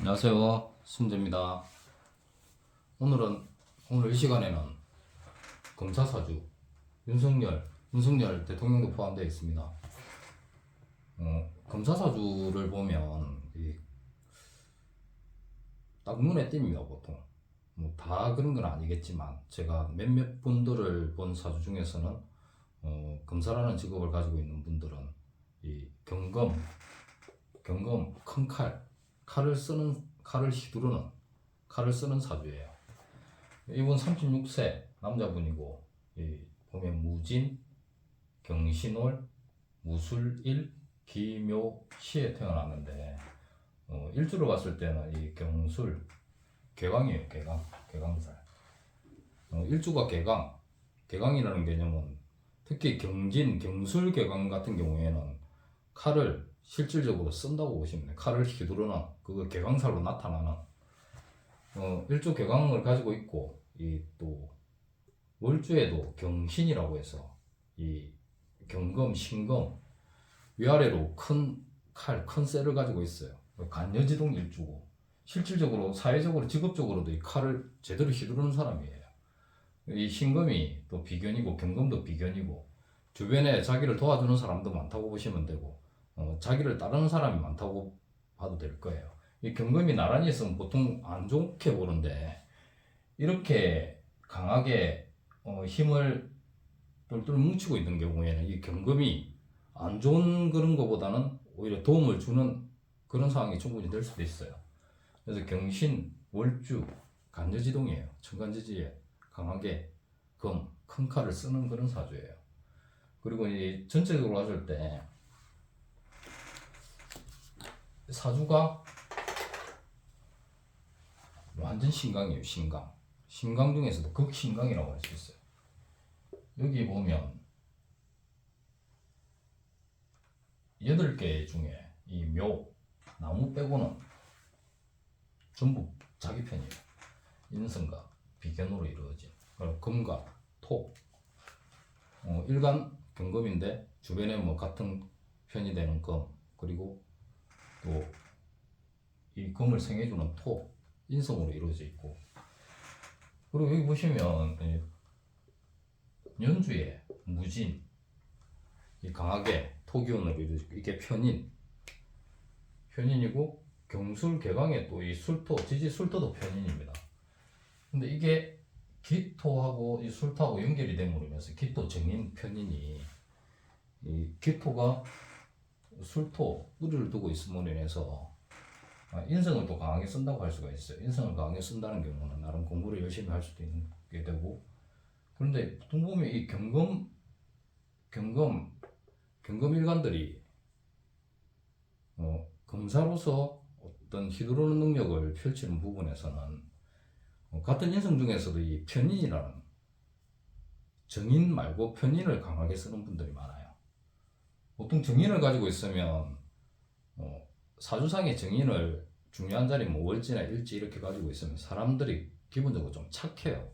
안녕하세요. 순재입니다. 오늘 이 시간에는 검사사주 윤석열 대통령도 포함되어 있습니다. 검사사주를 보면 딱 눈에 띕니다. 보통 뭐 다 그런 건 아니겠지만 제가 몇몇 분들을 본 사주 중에서는 검사라는 직업을 가지고 있는 분들은 이 경검 큰 칼을 쓰는 사주예요. 이분 36세 남자분이고, 보면 무진, 경신월, 무술일, 기묘시에 태어났는데, 일주로 봤을 때는 이 경술, 개강이에요. 개강살. 일주가 개강이라는 개념은 특히 경술 개강 같은 경우에는 칼을 실질적으로 쓴다고 보시면 돼요. 칼을 휘두르는 그 개강살로 나타나는 일조 개강을 가지고 있고, 또 월주에도 경신이라고 해서 이 경검, 신검 위아래로 큰 셀을 가지고 있어요. 간여지동 일주고, 실질적으로 사회적으로 직업적으로도 이 칼을 제대로 휘두르는 사람이에요. 이 신검이 또 비견이고 경검도 비견이고, 주변에 자기를 도와주는 사람도 많다고 보시면 되고, 자기를 따르는 사람이 많다고 봐도 될 거예요. 이 경금이 나란히 있으면 보통 안 좋게 보는데, 이렇게 강하게 힘을 똘똘 뭉치고 있는 경우에는 이 경금이 안 좋은 그런 것보다는 오히려 도움을 주는 그런 상황이 충분히 될 수도 있어요. 그래서 경신, 월주, 간여지동이에요. 천간지지에 강하게 큰 칼을 쓰는 그런 사주예요. 그리고 이 전체적으로 봤을 때 사주가 완전 신강이에요. 신강 중에서도 극신강이라고 할 수 있어요. 여기 보면 8개 중에 이 나무 빼고는 전부 자기 편이에요. 인성과 비견으로 이루어진. 금과 토, 일간 경금인데 주변에 뭐 같은 편이 되는 금, 그리고 또 이 금을 생해주는 토, 인성으로 이루어져 있고, 그리고 여기 보시면 연주에 무진, 이 강하게 토기운으로 이루어지고, 이게 편인이고, 경술 개강에 또 이 술토, 지지 술토도 편인입니다. 근데 이게 기토하고 이 술토하고 연결이 됨으로 인해서 기토 정인 편인이, 이 기토가 술토 뿌리를 두고 있음으로 인해서 인성을 또 강하게 쓴다고 할 수가 있어요. 인성을 강하게 쓴다는 경우는 나름 공부를 열심히 할 수도 있게 되고, 그런데 보통 보면 이 경금 일간들이 검사로서 어떤 휘두르는 능력을 펼치는 부분에서는 같은 인성 중에서도 이 편인이라는, 정인 말고 편인을 강하게 쓰는 분들이 많아요. 보통 정인을 가지고 있으면 사주상의 정인을 중요한 자리 뭐 월지나 일지 이렇게 가지고 있으면 사람들이 기본적으로 좀 착해요.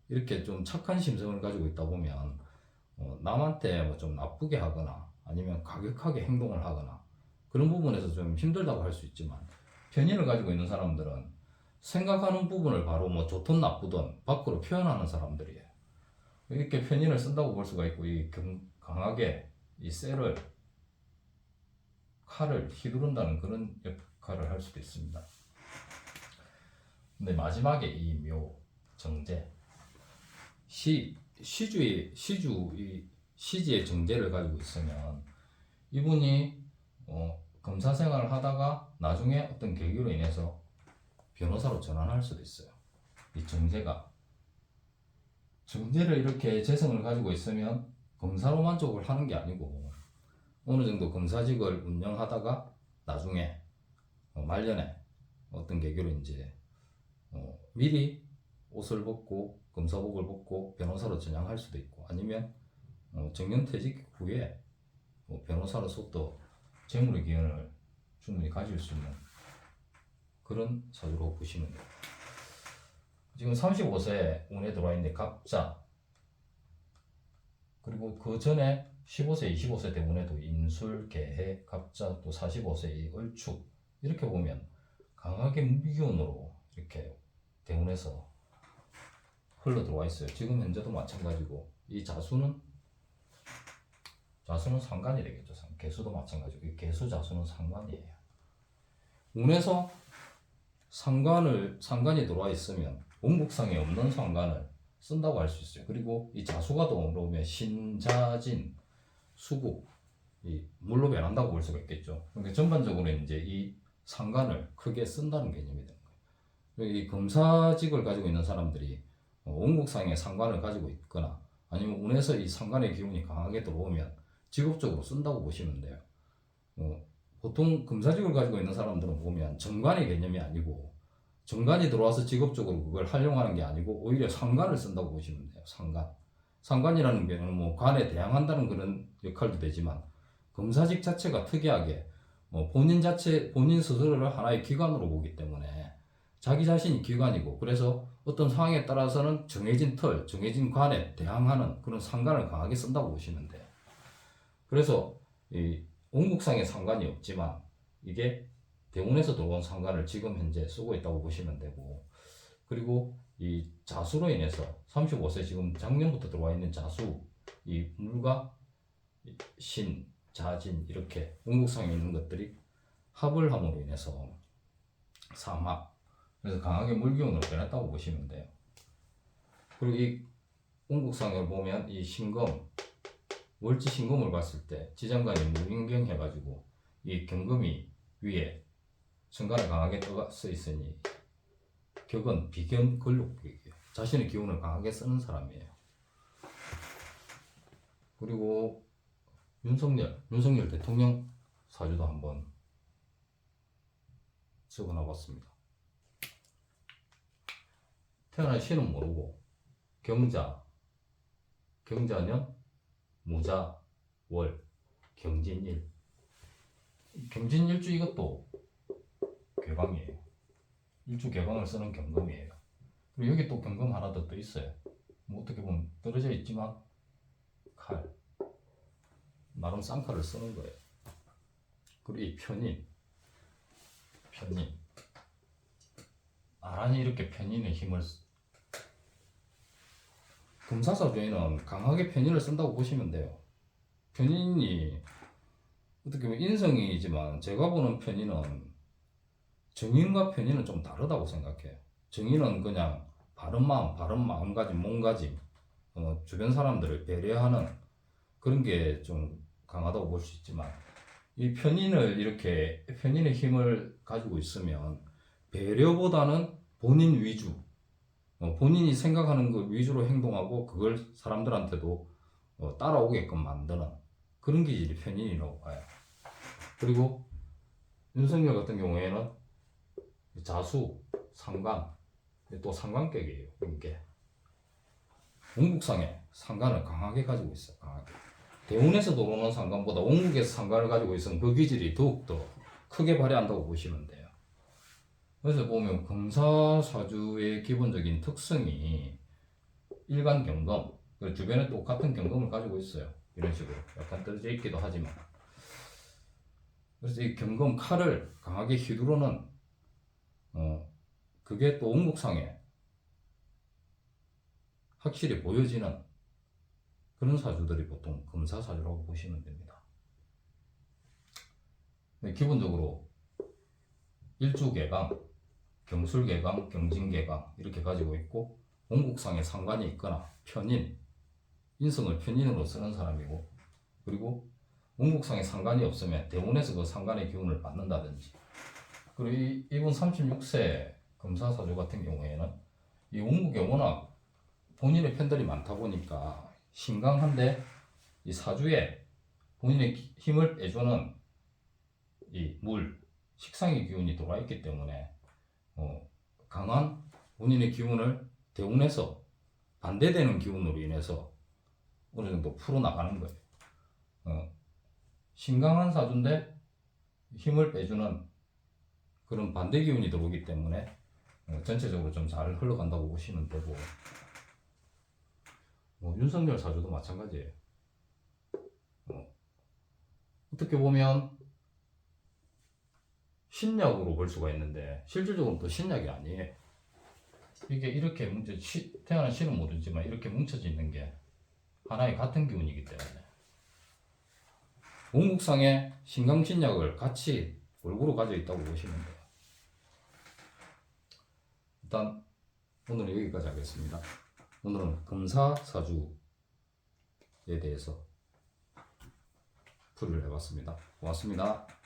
이렇게 좀 착한 심성을 가지고 있다 보면 남한테 뭐 좀 나쁘게 하거나 아니면 과격하게 행동을 하거나 그런 부분에서 좀 힘들다고 할 수 있지만, 편인을 가지고 있는 사람들은 생각하는 부분을 바로 뭐 좋든 나쁘든 밖으로 표현하는 사람들이에요. 이렇게 편인을 쓴다고 볼 수가 있고, 강하게 이 칼을 휘두른다는 그런 역할을 할 수도 있습니다. 근데 마지막에 이 정제, 시지의 정제를 가지고 있으면 이분이 검사 생활을 하다가 나중에 어떤 계기로 인해서 변호사로 전환할 수도 있어요. 이 정제를 이렇게 재성을 가지고 있으면 검사로 만족을 하는 게 아니고, 어느 정도 검사직을 운영하다가 나중에 말년에 어떤 계기로 이제 미리 옷을 벗고 검사복을 벗고 변호사로 전향할 수도 있고, 아니면 정년퇴직 후에 변호사로서 또 재물의 기운을 충분히 가질 수 있는 그런 사주로 보시면 돼요. 지금 35세 운에 들어와 있는데 갑자, 그리고 그 전에 15세, 25세 때 운에도 인술, 개해, 갑자, 또 45세 이 을축, 이렇게 보면 강하게 강하게 무기운으로 이렇게 대운에서 흘러 들어와 있어요. 지금 현재도 마찬가지고 이 자수는 상관이 되겠죠. 개수도 마찬가지고 이 개수 자수는 상관이에요. 운에서 상관이 들어와 있으면 원국상에 없는 상관을 쓴다고 할 수 있어요. 그리고 이 자수가 들어오면 신자진 수국 이 물로 변한다고 볼 수가 있겠죠. 그러니까 전반적으로 이제 이 상관을 크게 쓴다는 개념이 되는 거예요. 이 검사직을 가지고 있는 사람들이 원국상에 상관을 가지고 있거나 아니면 운에서 이 상관의 기운이 강하게 들어오면 직업적으로 쓴다고 보시면 돼요. 보통 검사직을 가지고 있는 사람들은 보면 정관의 개념이 아니고 정관이 들어와서 직업적으로 그걸 활용하는 게 아니고 오히려 상관을 쓴다고 보시면 돼요. 상관이라는 게 뭐 관에 대항한다는 그런 역할도 되지만 검사직 자체가 특이하게 본인 스스로를 하나의 기관으로 보기 때문에 자기 자신이 기관이고 그래서 어떤 상황에 따라서는 정해진 정해진 관에 대항하는 그런 상관을 강하게 쓴다고 보시면 돼요. 그래서 이 원국상에 상관이 없지만 이게 대운에서 들어온 상관을 지금 현재 쓰고 있다고 보시면 되고 그리고 이 자수로 인해서 35세 지금 작년부터 들어와 있는 자수 이 물과 신, 자진 이렇게 원국상에 있는 것들이 합을 함으로 인해서 삼합 그래서 강하게 물기운으로 변했다고 보시면 돼요. 그리고 이 원국상을 보면 이 신금 월지 신금을 봤을 때 지장간이 무인경 해가지고 이 경금이 위에 천간에 강하게 떠서 있으니 격은 비견 근록격이에요. 자신의 기운을 강하게 쓰는 사람이에요. 그리고 윤석열 대통령 사주도 한번 적어놔봤습니다. 태어난 시는 모르고 경자년 무자 월 경진일 경진일주 이것도 괴강이에요. 일주 괴강을 쓰는 경금이에요. 그리고 여기 또 경금 하나 더 있어요. 뭐 어떻게 보면 떨어져 있지만 칼 나름 쌍칼을 쓰는 거예요. 그리고 이 편인 나란히 이렇게 편인의 힘을 금사사주에는 강하게 편인을 쓴다고 보시면 돼요. 편인이 어떻게 보면 인성이지만 제가 보는 편인은 정인과 편인은 좀 다르다고 생각해요. 정인은 그냥 바른 마음가짐, 몸가짐, 주변 사람들을 배려하는 그런 게 좀 강하다고 볼 수 있지만 이 편인의 힘을 가지고 있으면 배려보다는 본인 위주, 본인이 생각하는 것 위주로 행동하고 그걸 사람들한테도 따라오게끔 만드는 그런 기질이 편인이라고 봐요. 그리고 윤석열 같은 경우에는 자수, 상관, 또 상관격이에요. 이게 원국상에 상관을 강하게 가지고 있어요. 강하게. 대운에서 들어오는 상관보다 원국에서 상관을 가지고 있으면 그 기질이 더욱더 크게 발휘한다고 보시면 돼요. 그래서 보면 금사사주의 기본적인 특성이 일간 경금, 주변에 똑같은 경금을 가지고 있어요. 이런 식으로 약간 떨어져 있기도 하지만 그래서 이 경금 칼을 강하게 휘두르는 그게 또 원국상에 확실히 보여지는 그런 사주들이 보통 금사사주라고 보시면 됩니다. 기본적으로 일주개강, 경술개강, 경진개강 이렇게 가지고 있고 원국상에 상관이 있거나 인성을 편인으로 쓰는 사람이고 그리고 원국상에 상관이 없으면 대운에서 그 상관의 기운을 받는다든지 그리고 이분 36세 금사사주 같은 경우에는 이 원국에 워낙 본인의 편들이 많다 보니까 신강한데 이 사주에 본인의 힘을 빼주는 이 식상의 기운이 들어와 있기 때문에 강한 본인의 기운을 대운에서 반대되는 기운으로 인해서 어느 정도 풀어나가는 거예요. 신강한 사주인데 힘을 빼주는 그런 반대 기운이 들어오기 때문에 전체적으로 좀 잘 흘러간다고 보시면 되고 윤석열 사주도 마찬가지예요. 어떻게 보면 신약으로 볼 수가 있는데 실질적으로 또 신약이 아니에요. 이게 이렇게 태어난 신은 모르지만 이렇게 뭉쳐져 있는 게 하나의 같은 기운이기 때문에 원국상의 신강신약을 같이 골고루 가져 있다고 보시면 돼요. 일단 오늘은 여기까지 하겠습니다. 오늘은 금사사주에 대해서 풀이를 해봤습니다. 고맙습니다.